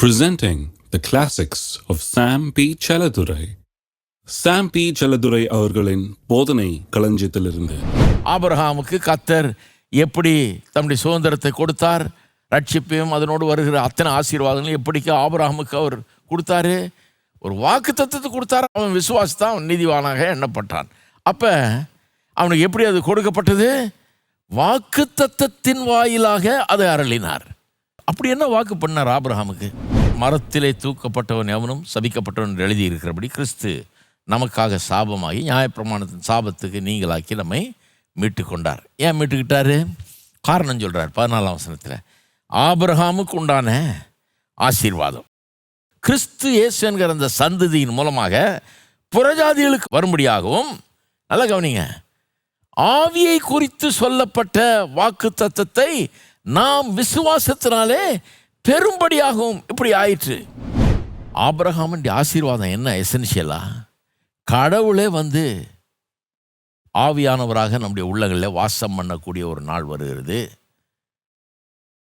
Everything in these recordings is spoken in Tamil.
Presenting the classics of Sam P. Chaladurai. Sam P. Chaladurai அவர்களின் போதனை களஞ்சியத்திலிருந்து. ஆபிரகாமுக்கு கர்த்தர் எப்படி தம்முடைய சுதந்திரத்தை கொடுத்தார், ரட்சிப்பையும் அதனோடு வருகிற அத்தனை ஆசீர்வாதங்களும் எப்படிக்கு ஆபிரகாமுக்கு அவர் கொடுத்தாரு, ஒரு வாக்கு தத்தத்தை கொடுத்தார். அவன் விசுவாசித்தான், அவன் நீதிவானாக எண்ணப்பட்டான். அப்போ அவனுக்கு எப்படி அது கொடுக்கப்பட்டது? வாக்கு தத்தத்தின் வாயிலாக அதை அருளினார். அப்படி என்ன வாக்கு பண்ணார் ஆபிரகாமுக்கு? மரத்திலே தூக்கப்பட்டவன் எவனும் சபிக்கப்பட்டவன் எழுதியிருக்கிறபடி கிறிஸ்து நமக்காக சாபமாகி நியாயப்பிரமாணத்தின் சாபத்துக்கு நீங்களாக்கி நம்மை மீட்டு கொண்டார். ஏன் மீட்டுக்கிட்டாரு? காரணம் சொல்கிறார் 14ஆம் வசனத்தில். ஆபிரகாமுக்கு உண்டான ஆசீர்வாதம் கிறிஸ்து இயேசு என்கிற அந்த சந்ததியின் மூலமாக புறஜாதிகளுக்கு வரும்படியாகவும், நல்லா கவனிங்க, ஆவியை குறித்து சொல்லப்பட்ட வாக்கு தத்தத்தை நாம் விசுவாசத்தினாலே பெரும்படியாகவும் இப்படி ஆயிற்று. ஆபிரகாமின் ஆசீர்வாதம் என்ன? எசென்ஷியலா கடவுளே வந்து ஆவியானவராக நம்முடைய உள்ளங்களில் வாசம் பண்ணக்கூடிய ஒரு நாள் வருகிறது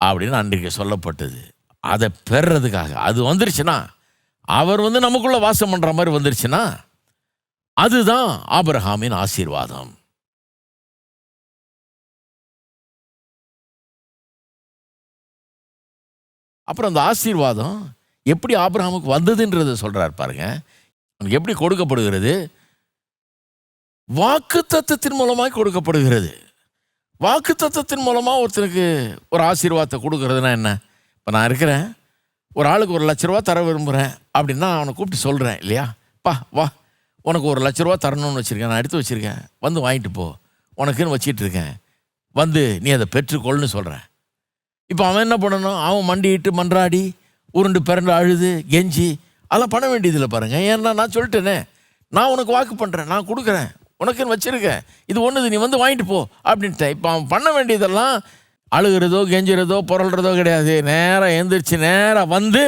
அப்படின்னு அன்றைக்கு சொல்லப்பட்டது. அதை பெறுறதுக்காக அது வந்துருச்சுன்னா, அவர் வந்து நமக்குள்ள வாசம் பண்ணுற மாதிரி வந்துருச்சுன்னா, அதுதான் ஆபிரகாமின் ஆசீர்வாதம். அப்புறம் அந்த ஆசீர்வாதம் எப்படி ஆபிரகாமுக்கு வந்ததுன்றதை சொல்கிறார் பாருங்க. அவனுக்கு எப்படி கொடுக்கப்படுகிறது? வாக்கு தத்தத்தின் மூலமாக கொடுக்கப்படுகிறது. வாக்கு தத்தத்தின் மூலமாக ஒருத்தருக்கு ஒரு ஆசீர்வாதத்தை கொடுக்கறதுனா என்ன? இப்போ நான் இருக்கிறேன், ஒரு ஆளுக்கு 1 லட்ச ரூபா தர விரும்புகிறேன் அப்படின்னா அவனை கூப்பிட்டு சொல்கிறேன் இல்லையா, பா வா உனக்கு 1 லட்ச ரூபா தரணும்னு வச்சுருக்கேன், நான் எடுத்து வச்சுருக்கேன், வந்து வாங்கிட்டு போ, உனக்குன்னு வச்சிட்டு இருக்கேன், வந்து நீ அதை பெற்றுக்கொள்னு சொல்கிறேன். இப்போ அவன் என்ன பண்ணணும்? அவன் மண்டிட்டு மன்றாடி உருண்டு பிறண்டு அழுது கெஞ்சி அதெல்லாம் பண்ண வேண்டியதில்லை பாருங்கள். ஏன்னா நான் சொல்லிட்டேனே, நான் உனக்கு வாக்கு பண்ணுறேன், நான் கொடுக்குறேன், உனக்குன்னு வச்சுருக்கேன், இது ஒன்றுது, நீ வந்து வாங்கிட்டு போ அப்படின்ட்டேன். இப்போ அவன் பண்ண வேண்டியதெல்லாம் அழுகிறதோ கெஞ்சுறதோ புரள்றதோ கிடையாது. நேராக எழுந்திரிச்சு நேராக வந்து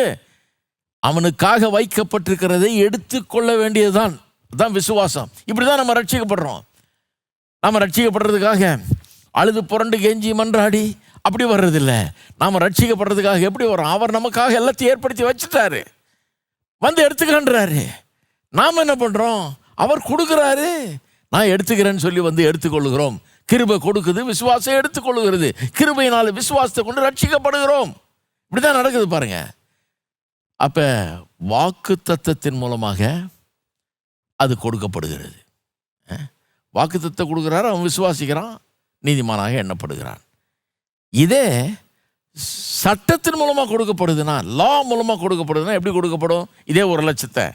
அவனுக்காக வைக்கப்பட்டிருக்கிறதை எடுத்துக்கொள்ள வேண்டியதுதான். அதுதான் விசுவாசம். இப்படி தான் நம்ம ரட்சிக்கப்படுறோம். நம்ம ரட்சிக்கப்படுறதுக்காக அழுது புரண்டு கெஞ்சி மன்றாடி அப்படி வர்றதில்லை. நாம் ரட்சிக்கப்படுறதுக்காக எப்படி வரோம்? அவர் நமக்காக எல்லாத்தையும் ஏற்படுத்தி வச்சுட்டாரு, வந்து எடுத்துக்கன்றாரு. நாம் என்ன பண்ணுறோம்? அவர் கொடுக்குறாரு, நான் எடுத்துக்கிறேன்னு சொல்லி வந்து எடுத்துக்கொள்ளுகிறோம். கிருபை கொடுக்குது, விசுவாசம் எடுத்துக்கொள்ளுகிறது. கிருபையினால விசுவாசத்தை கொண்டு ரட்சிக்கப்படுகிறோம். இப்படி தான் நடக்குது பாருங்க. அப்போ வாக்கு தத்தத்தின் மூலமாக அது கொடுக்கப்படுகிறது. வாக்கு தத்தத்தை கொடுக்குறாரு, அவன் விசுவாசிக்கிறான், நீதிமானாக எண்ணப்படுகிறான். இதே சட்டத்தின் மூலமாக கொடுக்கப்படுதுன்னா, லா மூலமாக கொடுக்கப்படுதுன்னா எப்படி கொடுக்கப்படும்? இதே 1 லட்சத்தை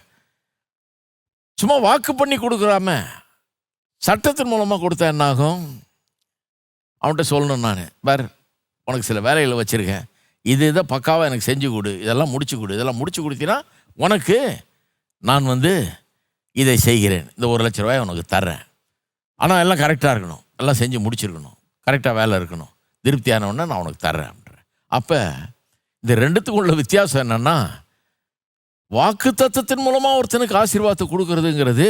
சும்மா வாக்கு பண்ணி கொடுக்குறாம சட்டத்தின் மூலமாக கொடுத்தா என்னாகும்? அவன்கிட்ட சொல்லணும், நான் வேறு உனக்கு சில வேலைகளை வச்சுருக்கேன், இது இதை பக்காவாக எனக்கு செஞ்சு கொடு, இதெல்லாம் முடிச்சு கொடு, இதெல்லாம் முடிச்சு கொடுத்தீங்கன்னா உனக்கு நான் வந்து இதை செய்கிறேன், இந்த 1 லட்ச ரூபாய் உனக்கு தர்றேன், ஆனால் எல்லாம் கரெக்டாக இருக்கணும், எல்லாம் செஞ்சு முடிச்சிருக்கணும், கரெக்டாக வேலை இருக்கணும், திருப்தியானவொன்னே நான் உனக்கு தர்றேன் அப்படின்றேன். அப்போ இந்த ரெண்டுத்துக்கும் உள்ள வித்தியாசம் என்னென்னா, வாக்கு தத்தத்தின் மூலமாக ஒருத்தனுக்கு ஆசீர்வாதத்தை கொடுக்கறதுங்கிறது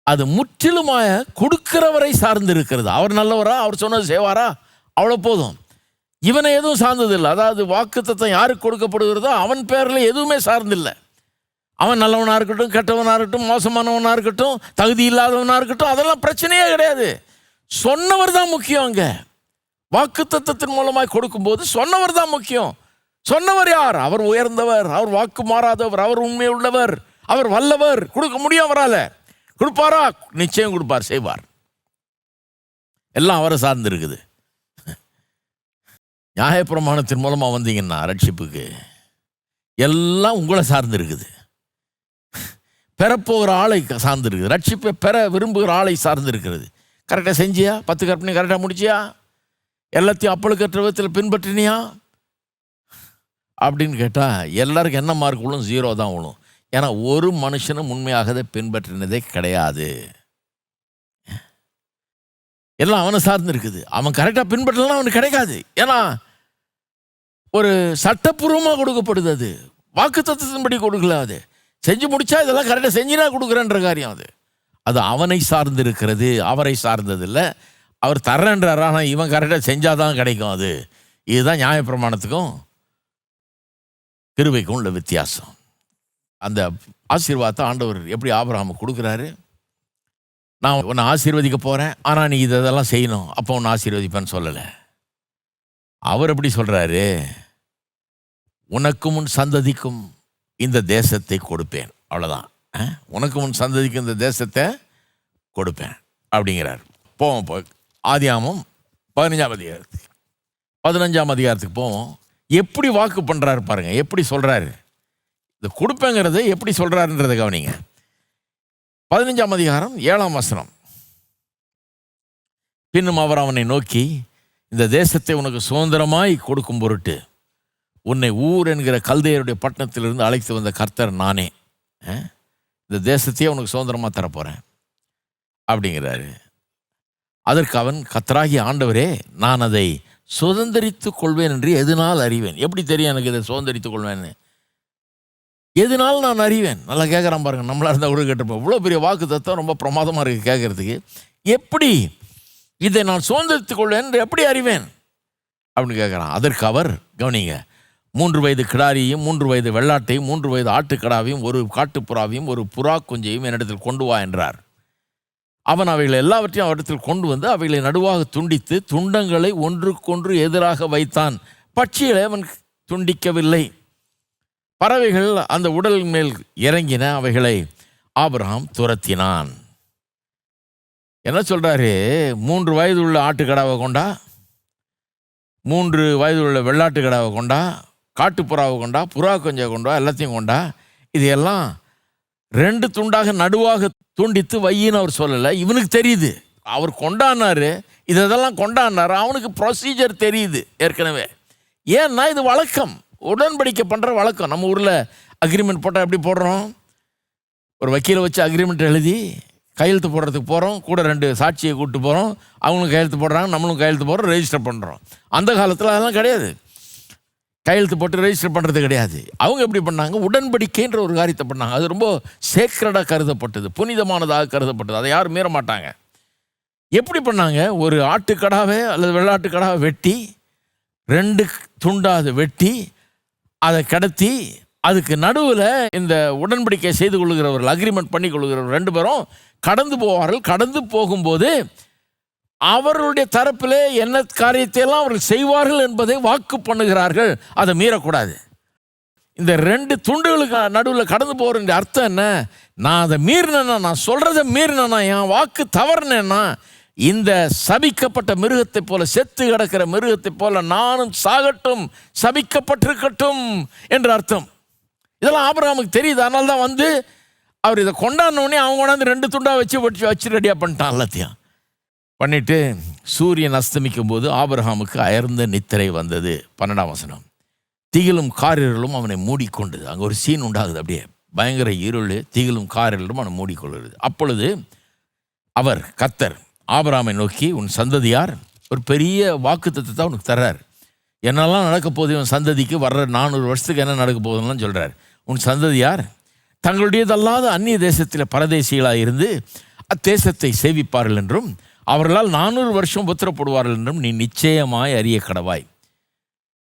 அது முற்றிலுமாக கொடுக்கிறவரை சார்ந்து இருக்கிறது. அவர் நல்லவரா, அவர் சொன்னது செய்வாரா, அவ்வளோ போதும். இவனை எதுவும் சார்ந்ததில்லை. அதாவது வாக்கு தத்தம் யாருக்கு கொடுக்கப்படுகிறதோ அவன் பேரில் எதுவுமே சார்ந்தில்லை. அவன் நல்லவனாக இருக்கட்டும், கெட்டவனாக இருக்கட்டும், மோசமானவனாக இருக்கட்டும், தகுதி இல்லாதவனாக இருக்கட்டும், அதெல்லாம் பிரச்சனையே கிடையாது. சொன்னவர் தான் முக்கியம். அங்கே வாக்கு தத்தத்தின் மூலமாக கொடுக்கும்போது சொன்னவர் தான் முக்கியம். சொன்னவர் யார்? அவர் உயர்ந்தவர், அவர் வாக்கு மாறாதவர், அவர் உண்மை உள்ளவர், அவர் வல்லவர். கொடுக்க முடியும் அவரால். கொடுப்பாரா? நிச்சயம் கொடுப்பார், செய்வார். எல்லாம் அவரை சார்ந்து இருக்குது. நியாயப்பிரமாணத்தின் மூலமாக வந்தீங்கன்னா ரட்சிப்புக்கு எல்லாம் உங்களை சார்ந்து இருக்குது. பெறப்போகிற ஆளை சார்ந்து இருக்குது. ரட்சிப்பை பெற விரும்புகிற ஆளை சார்ந்து இருக்கிறது. கரெக்டாக செஞ்சியா? 10 கற்பனை கரெக்டாக முடிச்சியா? எல்லாத்தையும் அப்பளுக்கற்ற விதத்தில் பின்பற்றினியா அப்படின்னு கேட்டால் எல்லாருக்கும் என்ன மார்க் விழும்? 0 தான் விழும். ஏன்னா ஒரு மனுஷனும் உண்மையாக பின்பற்றினதே கிடையாது. எல்லாம் அவனை சார்ந்து இருக்குது. அவன் கரெக்டாக பின்பற்றலாம் அவனுக்கு கிடைக்காது. ஏன்னா ஒரு சட்டப்பூர்வமாக கொடுக்கப்படுது. அது வாக்கு தத்தத்தின்படி கொடுக்கல. அது செஞ்சு முடிச்சா இதெல்லாம் கரெக்டாக செஞ்சுனா கொடுக்குறேன்ற காரியம் அது. அது அவனை சார்ந்து இருக்கிறது, அவரை சார்ந்ததில்லை. அவர் தர்றேன்றார், ஆனால் இவன் கரெக்டாக செஞ்சால் தான் கிடைக்கும். அது இதுதான் நியாயப்பிரமாணத்துக்கும் கிருபைக்கும் உள்ள வித்தியாசம். அந்த ஆசீர்வாதத்தை ஆண்டவர் எப்படி ஆபிரகாமுக்கு கொடுக்குறாரு? நான் உன்னை ஆசீர்வதிக்க போகிறேன், ஆனால் நீ இதெல்லாம் செய்யணும், அப்போ உன்னை ஆசீர்வதிப்பேன்னு சொல்லலை. அவர் எப்படி சொல்கிறாரு? உனக்கும் உன் சந்ததிக்கும் இந்த தேசத்தை கொடுப்பேன், அவ்வளோதான். உனக்கும் உன் சந்ததிக்கும் இந்த தேசத்தை கொடுப்பேன் அப்படிங்கிறார். போவோம், ஆதியாகமம் 15ஆம் அதிகாரத்துக்கு போவோம். எப்படி வாக்கு பண்ணுறாரு பாருங்க, எப்படி சொல்கிறாரு. இந்த கொடுப்பேங்கிறத எப்படி சொல்கிறாருன்றதை கவனிங்க. 15ஆம் அதிகாரம் 7ஆம் வசனம். பின்னும் அவர் அவனை நோக்கி, இந்த தேசத்தை உனக்கு சுதந்திரமாய் கொடுக்கும் பொருட்டு உன்னை ஊர் என்கிற கல்தேயருடைய பட்டணத்திலிருந்து அழைத்து வந்த கர்த்தர் நானே. இந்த தேசத்தையே உனக்கு சுதந்திரமாக தரப்போகிறேன் அப்படிங்கிறாரு. அதற்கு அவன், கர்த்தராகிய ஆண்டவரே, நான் அதை சுதந்திரித்துக் கொள்வேன் என்று எதனால் அறிவேன்? எப்படி தெரியும் எனக்கு இதை சுதந்திரித்துக் கொள்வேன்னு? எதனால் நான் அறிவேன்? நல்லா கேட்குறான் பாருங்க. நம்மளா இருந்தால் கூட கேட்டிருப்போம். இவ்வளோ பெரிய வாக்கு தத்துவம் ரொம்ப பிரமாதமாக இருக்குது கேட்கறதுக்கு. எப்படி இதை நான் சுதந்திரித்துக் கொள்வேன் என்று எப்படி அறிவேன் அப்படின்னு கேட்குறான். அதற்கு அவர், கவனிங்க, 3 வயது கிடாரியையும் 3 வயது வெள்ளாட்டையும் 3 வயது ஆட்டுக்கடாவையும் 1 காட்டுப்புறாவையும் 1 புறா குஞ்சையும் என்னிடத்தில் கொண்டு வா என்றார். அவன் அவைகளை எல்லாவற்றையும் அவரிடத்தில் கொண்டு வந்து அவைகளை நடுவாக துண்டித்து துண்டங்களை ஒன்றுக்கொன்று எதிராக வைத்தான். பட்சிகளை அவன் துண்டிக்கவில்லை. பறவைகள் அந்த உடல் மேல் இறங்கின, அவைகளை ஆபிரகாம் துரத்தினான். என்ன சொல்றாரு? 3 வயது உள்ள ஆட்டுக்கடாவை கொண்டா, 3 வயது உள்ள வெள்ளாட்டு கடாவை கொண்டா, காட்டுப்புறாவை கொண்டா, புறா கொஞ்சம் கொண்டா, எல்லாத்தையும் கொண்டா. இது எல்லாம் 2 துண்டாக நடுவாக துண்டித்து வையின்னு அவர் சொல்லலை. இவனுக்கு தெரியுது, அவர் கொண்டாடினாரு, இதெல்லாம் கொண்டாடினார். அவனுக்கு ப்ரொசீஜர் தெரியுது ஏற்கனவே. ஏன்னா இது வழக்கம், உடன்படிக்கை பண்ணுற வழக்கம். நம்ம ஊரில் அக்ரிமெண்ட் போட்டால் எப்படி போடுறோம்? ஒரு வக்கீலை வச்சு அக்ரிமெண்ட் எழுதி கையெழுத்து போடுறதுக்கு போகிறோம், கூட 2 சாட்சியை கூப்பிட்டு போகிறோம், அவங்களும் கையெழுத்து போடுறாங்க, நம்மளும் கையெழுத்து போடுறோம், ரெஜிஸ்டர் பண்ணுறோம். அந்த காலத்தில் அதெல்லாம் கிடையாது, கையெழுத்து போட்டு ரெஜிஸ்டர் பண்ணுறது கிடையாது. அவங்க எப்படி பண்ணாங்க? உடன்படிக்கைன்ற ஒரு காரியத்தை பண்ணாங்க. அது ரொம்ப சேக்ரடாக கருதப்பட்டது, புனிதமானதாக கருதப்பட்டது. அதை யாரும் மீற மாட்டாங்க. எப்படி பண்ணாங்க? ஒரு ஆட்டுக்கடாவை அல்லது வெள்ளாட்டுக்கடாவை வெட்டி 2 துண்டாக அதை வெட்டி அதை கடத்தி அதுக்கு நடுவில் இந்த உடன்படிக்கை செய்து கொள்ளுகிறவர்கள், அக்ரிமெண்ட் பண்ணி கொள்ளுகிறவர்கள் 2 பேரும் கடந்து போவார்கள். கடந்து போகும்போது அவர்களுடைய தரப்பிலே என்ன காரியத்தையெல்லாம் அவர்கள் செய்வார்கள் என்பதை வாக்கு பண்ணுகிறார்கள். அதை மீறக்கூடாது. இந்த 2 துண்டுகளுக்கு நடுவில் கடந்து போகிற அர்த்தம் என்ன? நான் அதை மீறினேன்னா, நான் சொல்கிறத மீறினேன்னா, என் வாக்கு தவறுனேன்னா, இந்த சபிக்கப்பட்ட மிருகத்தை போல, செத்து கிடக்கிற மிருகத்தை போல நானும் சாகட்டும், சபிக்கப்பட்டிருக்கட்டும் என்று அர்த்தம். இதெல்லாம் ஆபிரகாமுக்கு தெரியுது. அதனால தான் வந்து அவர் இதை கொண்டாடினோடனே அவங்க கொண்டாந்து 2 துண்டாக வச்சு ரெடியாக பண்ணிட்டான். எல்லாத்தையும் பண்ணிட்டு சூரியன் அஸ்தமிக்கும் போது ஆபிரகாமுக்கு அயர்ந்த நித்திரை வந்தது. 12ஆம் வசனம். திகிலும் காரிருளும் அவனை மூடிக்கொண்டது. அங்கே ஒரு சீன் உண்டாகுது, அப்படியே பயங்கர இருள், திகிலும் காரிருளும் அவனை மூடிக்கொள்கிறது. அப்பொழுது அவர், கர்த்தர், ஆபிரகாமை நோக்கி, உன் சந்ததியார், ஒரு பெரிய வாக்குத்தத்தத்தை அவனுக்கு தர்றார். என்னெல்லாம் நடக்க போகுது, இவன் சந்ததிக்கு வர்ற 400 வருஷத்துக்கு என்ன நடக்க போகுதுன்னு சொல்கிறார். உன் சந்ததியார் தங்களுடையதல்லாத அந்நிய தேசத்தில் பரதேசிகளாக இருந்து அத்தேசத்தை சேவிப்பார்கள் என்றும் அவர்களால் 400 வருஷம் உபத்திரப்படுவார்கள் என்றும் நீ நிச்சயமாய் அறிய கடவாய்.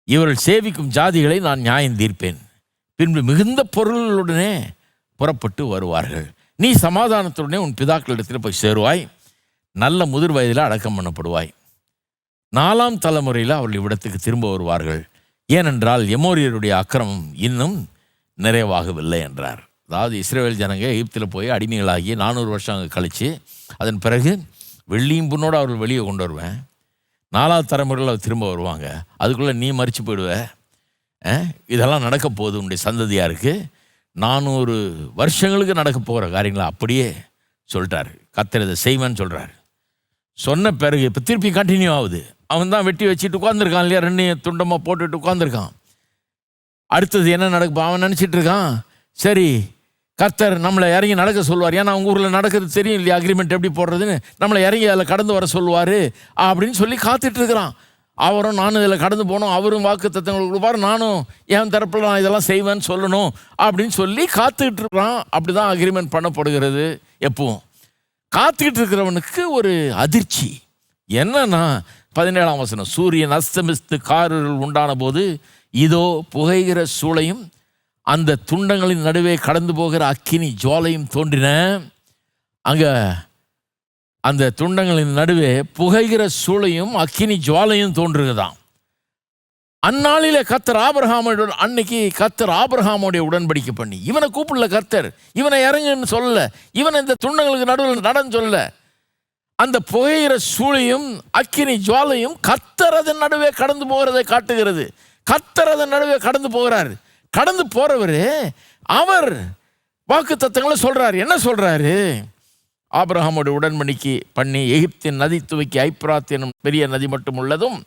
இவர்கள் சேவிக்கும் ஜாதிகளை நான் நியாயம் தீர்ப்பேன். பின்பு மிகுந்த பொருளுடனே புறப்பட்டு வருவார்கள். நீ சமாதானத்துடனே உன் பிதாக்களிடத்தில் போய் சேருவாய். நல்ல முதிர் வயதில் அடக்கம் பண்ணப்படுவாய். 4ஆம் தலைமுறையில் அவர்கள் இவ்விடத்துக்கு திரும்ப வருவார்கள். ஏனென்றால் எமோரியருடைய அக்கிரமம் இன்னும் நிறைவாகவில்லை என்றார். அதாவது இஸ்ரவேல் ஜனங்க எகிப்தில் போய் அடிமைகளாகி 400 வருஷம் அங்கே கழித்து அதன் பிறகு வெள்ளியும் பொண்ணோடு அவர்கள் வெளியே கொண்டு வருவேன். 4ஆவது தலைமுறையில் அவர் திரும்ப வருவாங்க. அதுக்குள்ளே நீ மறித்து போயிடுவ. இதெல்லாம் நடக்க போகுது உன்னுடைய சந்ததியாருக்கு. 400 வருஷங்களுக்கு நடக்க போகிற காரியங்களை அப்படியே சொல்லிட்டார். கர்த்தர் இதை செய்வேன்னு சொல்கிறார். சொன்ன பிறகு இப்போ திருப்பி கண்டினியூ ஆகுது. அவன் தான் வெட்டி வச்சுட்டு உட்காந்துருக்கான் இல்லையா, 2 துண்டமாக போட்டுட்டு உட்காந்துருக்கான். அடுத்தது என்ன நடக்கும் அவன் நினச்சிட்டு இருக்கான். சரி, கர்த்தர் நம்மளை இறங்கி நடக்க சொல்லுவார். ஏன்னா அவங்க ஊரில் நடக்கிறது தெரியும் இல்லையா, அக்ரிமெண்ட் எப்படி போடுறதுன்னு. நம்மளை இறங்கி அதில் கடந்து வர சொல்லுவார் அப்படின்னு சொல்லி காத்துட்ருக்கிறான். அவரும் நானும் இதில் கடந்து போகணும், அவரும் வாக்கு தத்தங்களுக்கு கொடுப்பார், நானும் என் தரப்பில் நான் இதெல்லாம் செய்வேன்னு சொல்லணும் அப்படின்னு சொல்லி காத்துக்கிட்டு இருக்கிறான். அப்படி தான் அக்ரிமெண்ட் பண்ணப்படுகிறது. எப்பவும் காத்துக்கிட்டு இருக்கிறவனுக்கு ஒரு அதிர்ச்சி என்னன்னா, 17ஆம் வசனம். சூரியன் அஸ்தமித்து காரிருள் உண்டான போது இதோ புகைகிற சூளையும் அந்த துண்டங்களின் நடுவே கடந்து போகிற அக்கினி ஜுவாலையும் தோன்றின. அங்கே அந்த துண்டங்களின் நடுவே புகைகிற சூளையும் அக்கினி ஜுவாலையும் தோன்றுகிறதாம். அந்நாளிலே கர்த்தர் ஆபிரகாமோட அன்னைக்கு கர்த்தர் ஆபிரகாமோடைய உடன்படிக்கை பண்ணி இவனை கூப்பிடல, கர்த்தர் இவனை இறங்குன்னு சொல்லல, இவனை இந்த துண்டங்களுக்கு நடுவில் நடன்னு சொல்லல. அந்த புகையிற சூளையும் அக்கினி ஜுவாலையும் கர்த்தர் அதன் நடுவே கடந்து போகிறதை காட்டுகிறது. கர்த்தர் அதன் நடுவே கடந்து போகிறார். கடந்து போறவர் அவர் வாக்குத்தத்தங்களை சொல்றாரு. என்ன சொல்றாரு? ஆபிரகாமோட உடன்படிக்கை பண்ணி எகிப்தின் நதி துவக்கி ஐப்பிராத் எனும் பெரிய நதி மட்டும் உள்ளதும்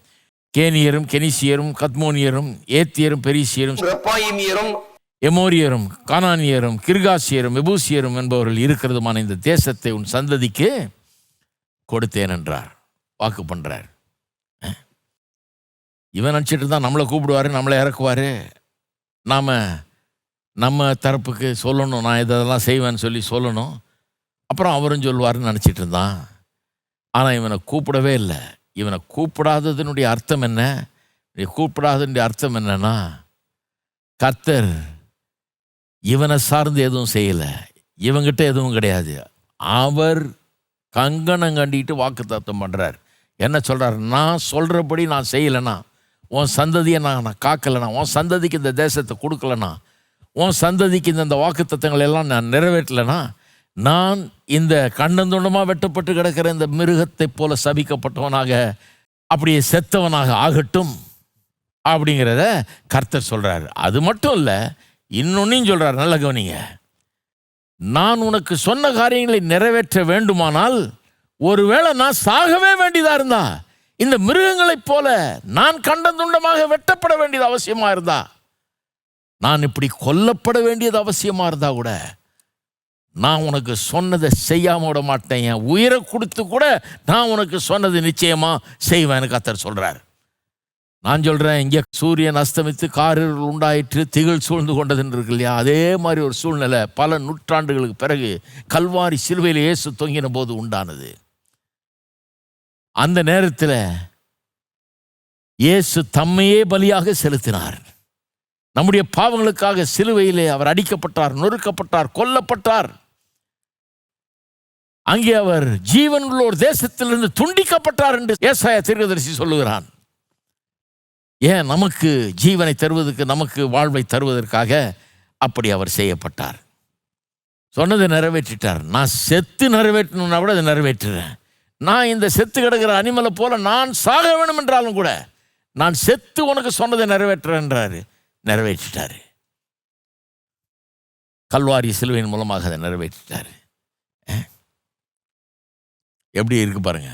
கேனியரும் கெனிசியரும் கத்மோனியரும் ஏத்தியரும் பெரிசியரும் எமோரியரும் கானானியரும் கிர்காசியரும் எபூசியரும் என்பவர்கள் இருக்கிறதுமான இந்த தேசத்தை உன் சந்ததிக்கு கொடுத்தேன் என்றார். வாக்கு பண்றார். இவன் நினச்சிட்டு தான் நம்மளை கூப்பிடுவாரு, நம்மளை இறக்குவாரு, நாம் நம்ம தரப்புக்கு சொல்லணும், நான் இதெல்லாம் செய்வேன்னு சொல்லி சொல்லணும், அப்புறம் அவரும் சொல்லுவாருன்னு நினச்சிட்டு இருந்தான். ஆனால் இவனை கூப்பிடவே இல்லை. இவனை கூப்பிடாததனுடைய அர்த்தம் என்ன? கூப்பிடாதனுடைய அர்த்தம் என்னன்னா, கர்த்தர் இவனை சார்ந்து எதுவும் செய்யலை, இவங்கிட்ட எதுவும் கிடையாது. அவர் கங்கணம் கண்டிட்டு வாக்குத்தத்தம் பண்ணுறார். என்ன சொல்கிறார்? நான் சொல்கிறபடி நான் செய்யலைன்னா, உன் சந்ததியை நான் காக்கலைனா, உன் சந்ததிக்கு இந்த தேசத்தை கொடுக்கலனா, உன் சந்ததிக்கு இந்த வாக்குத்தத்தங்கள் எல்லாம் நான் நிறைவேற்றலைனா, நான் இந்த கண்ணந்துண்டமாக வெட்டப்பட்டு கிடக்கிற இந்த மிருகத்தை போல சபிக்கப்பட்டவனாக, அப்படியே செத்தவனாக ஆகட்டும் அப்படிங்கிறத கர்த்தர் சொல்கிறார். அது மட்டும் இல்லை, இன்னொன்னையும் சொல்கிறார். நல்ல கவனிங்க. நான் உனக்கு சொன்ன காரியங்களை நிறைவேற்ற வேண்டுமானால், ஒருவேளை நான் சாகவே வேண்டியதாக இருந்தா, இந்த மிருகங்களைப் போல நான் கண்டந்துண்டமாக வெட்டப்பட வேண்டியது அவசியமாக இருந்தா, நான் இப்படி கொல்லப்பட வேண்டியது அவசியமாக இருந்தா கூட, நான் உனக்கு சொன்னதை செய்யாம விட மாட்டேன். என் உயிரை கொடுத்து கூட நான் உனக்கு சொன்னது நிச்சயமா செய்வேன்னு கர்த்தர் சொல்றார். நான் சொல்றேன், இங்கே சூரியன் அஸ்தமித்து காரிருள் உண்டாயிற்று, திகில் சூழ்ந்து கொண்டதுன்னு இருக்கு இல்லையா? அதே மாதிரி ஒரு சூழ்நிலை பல நூற்றாண்டுகளுக்கு பிறகு கல்வாரி சிலுவையில் இயேசு தொங்கின போது உண்டானது. அந்த நேரத்தில் இயேசு தம்மையே பலியாக செலுத்தினார். நம்முடைய பாவங்களுக்காக சிலுவையிலே அவர் அடிக்கப்பட்டார், நொறுக்கப்பட்டார், கொல்லப்பட்டார். அங்கே அவர் ஜீவனுள்ள ஒரு தேசத்திலிருந்து துண்டிக்கப்பட்டார் என்று ஏசாயா தீர்க்கதரிசி சொல்லுகிறான். ஏன்? நமக்கு ஜீவனை தருவதற்கு, நமக்கு வாழ்வை தருவதற்காக அப்படி அவர் செய்யப்பட்டார். சொன்னதை நிறைவேற்றிட்டார். நான் செத்து நிறைவேற்றணும்னா கூட அதை நிறைவேற்றுறேன். நான் இந்த செத்து கிடக்கிற அனிமலை போல நான் சாக வேணும் என்றாலும் கூட நான் செத்து உனக்கு சொன்னதை நிறைவேற்றுறேன்றாரு. நிறைவேற்றிட்டாரு. கல்வாரி சிலுவையின் மூலமாக அதை நிறைவேற்றிட்டாரு. எப்படி இருக்கு பாருங்க.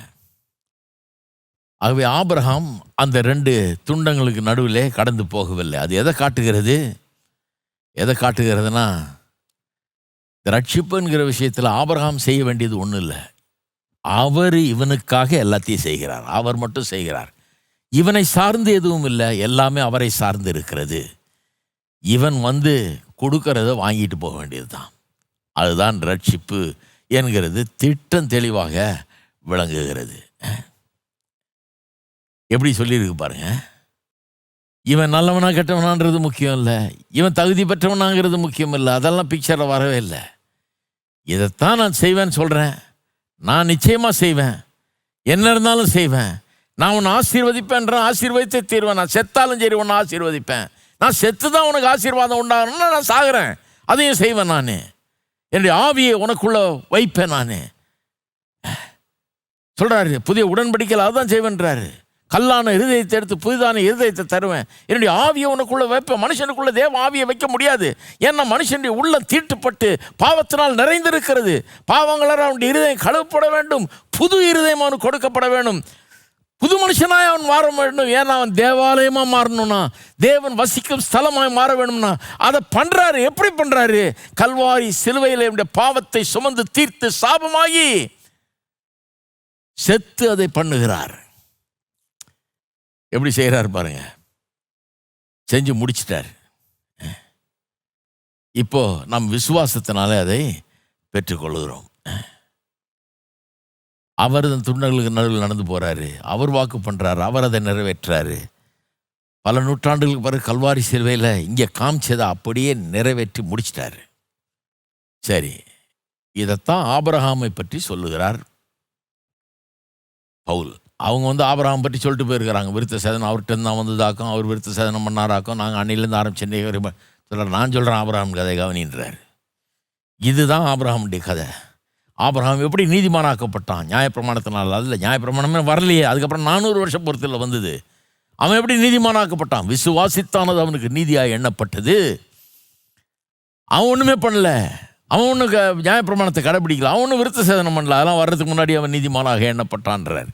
ஆகவே ஆபிரகாம் அந்த ரெண்டு துண்டங்களுக்கு நடுவிலே கடந்து போகவில்லை. அது எதை காட்டுகிறது? எதை காட்டுகிறதுனா, ரட்சிப்புங்கிற விஷயத்தில் ஆபிரகாம் செய்ய வேண்டியது ஒன்றும் இல்லை. அவர் இவனுக்காக எல்லாத்தையும் செய்கிறார். அவர் மட்டும் செய்கிறார். இவனை சார்ந்து எதுவும் இல்லை, எல்லாமே அவரை சார்ந்து இருக்கிறது. இவன் கொடுக்கறத வாங்கிட்டு போக வேண்டியது தான். அதுதான் ரட்சிப்பு என்கிறது திட்டம் தெளிவாக விளங்குகிறது. எப்படி சொல்லியிருக்கு பாருங்க. இவன் நல்லவனா கெட்டவனான்றது முக்கியம் இல்லை, இவன் தகுதி பெற்றவனாங்கிறது முக்கியம் இல்லை, அதெல்லாம் பிக்சரில் வரவே இல்லை. இதைத்தான் நான் செய்வேன்னு சொல்கிறேன். நான் நிச்சயமாக செய்வேன், என்ன இருந்தாலும் செய்வேன். நான் உன்னை ஆசீர்வதிப்பேன்றேன், ஆசீர்வதித்தே தீர்வேன். நான் செத்தாலும் சரி உன்னை ஆசீர்வதிப்பேன். நான் செத்து தான் உனக்கு ஆசீர்வாதம் உண்டாகணும்னா நான் சாகிறேன், அதையும் செய்வேன். நான் என்னுடைய ஆவியை உனக்குள்ள வைப்பேன். நான் சொல்கிறாரு, புதிய உடன்படிக்கையில் அதுதான் செய்வேன்றாரு. கல்லான இருதயத்தை எடுத்து புதிதான இருதயத்தை தருவேன், என்னுடைய ஆவியை உனக்குள்ள வைப்பேன். மனுஷனுக்குள்ள தேவ ஆவியை வைக்க முடியாது. ஏன்னா மனுஷனுடைய உள்ளம் தீட்டுப்பட்டு பாவத்தினால் நிறைந்திருக்கிறது. பாவங்களால் அவனுடைய இருதயம் கழுவப்பட வேண்டும், புது இருதயம் அவனுக்கு கொடுக்கப்பட வேண்டும், புது மனுஷனாய் அவன் மாற வேண்டும். ஏன்னா அவன் தேவாலயமாக மாறணும்னா, தேவன் வசிக்கும் ஸ்தலமாய் மாற வேணும்னா அதை பண்ணுறாரு. எப்படி பண்ணுறாரு? கல்வாரி சிலுவையில் என்னுடைய பாவத்தை சுமந்து தீர்த்து சாபமாகி செத்து அதை பண்ணுகிறார். எப்படி செய்கிறார் பாருங்க. செஞ்சு முடிச்சிட்டார். இப்போ நம் விசுவாசத்தினாலே அதை பெற்றுக்கொள்கிறோம். அவர் துண்டங்களுக்கு நடுவில் நடந்து போறாரு, அவர் வாக்கு பண்றாரு, அவர் அதை நிறைவேற்றாரு. பல நூற்றாண்டுகளுக்கு பிறகு கல்வாரி சிலுவையில் இங்கே காமிச்சதை அப்படியே நிறைவேற்றி முடிச்சிட்டாரு. சரி, இதைத்தான் ஆபிரகாமை பற்றி சொல்லுகிறார் பவுல். அவங்க ஆபிரகாம் பற்றி சொல்லிட்டு போயிருக்கிறாங்க. விருத்த சேதனம் அவர்கிட்ட தான் வந்ததாக்கும், அவர் விருத்த சேதனம் பண்ணாராக்கும், நாங்கள் அன்னையிலேருந்து ஆரம்பிச்சு சொல்கிறார். நான் சொல்கிறேன் ஆபிரகாம் கதை கவனின்றார். இதுதான் ஆபிரகாமுடைய கதை. ஆபிரகாம் எப்படி நீதிமானாக்கப்பட்டான்? நியாயப்பிரமாணத்தினால். அதில் நியாயப்பிரமாணமே வரலையே, அதுக்கப்புறம் 400 வருஷம் பொறுத்தில் வந்தது. அவன் எப்படி நீதிமானாக்கப்பட்டான்? விசுவாசித்தானது அவனுக்கு நீதியாக எண்ணப்பட்டது. அவன் ஒன்றுமே பண்ணல, அவன் ஒன்றும் நியாயப்பிரமாணத்தை கடைபிடிக்கல, அவன் ஒன்றும் விருத்த சேதனம் பண்ணல. அதெல்லாம் வர்றதுக்கு முன்னாடி அவன் நீதிமானாக எண்ணப்பட்டான்றார்.